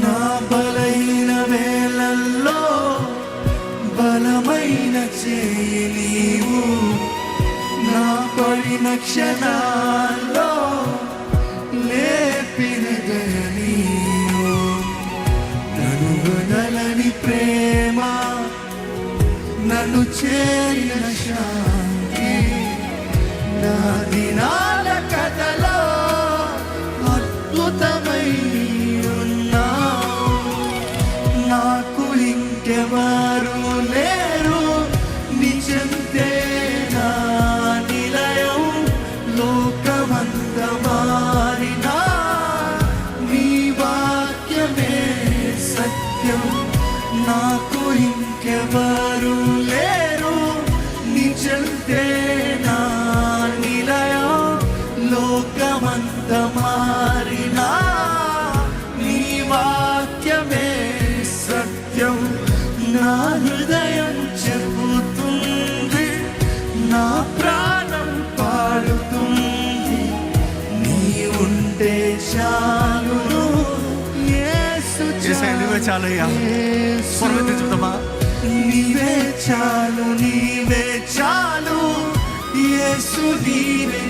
నా బలహీన వేళల్లో బలమైన చేయి నీవు, నా పడిన క్షణాల్లో లేపిన దయ నీవు. నన్ను వదలని ప్రేమ, నన్ను చేరిన శాంతి, నా దినాల కథలో అద్భుతమై ఉన్నావు. నాకు ఇంకెవరు లేరు నిజంతే నా నిలయం. లోకమంత మారినా నీ వాక్యమే సత్యం. నాకు ఇంకెవరు లేరు నిజంతే నా నిలయం. లోకమంత మారినా నీ వాక్యమే సత్యం. నా హృదయం చెబుతుంది, నా ప్రాణం పాడుతుంది, నీ ఉంటే చాలును యేసు చాలయ్యా. చెప్తామా, నీవే చాలు, నీవే చాలు యేసు, నీవే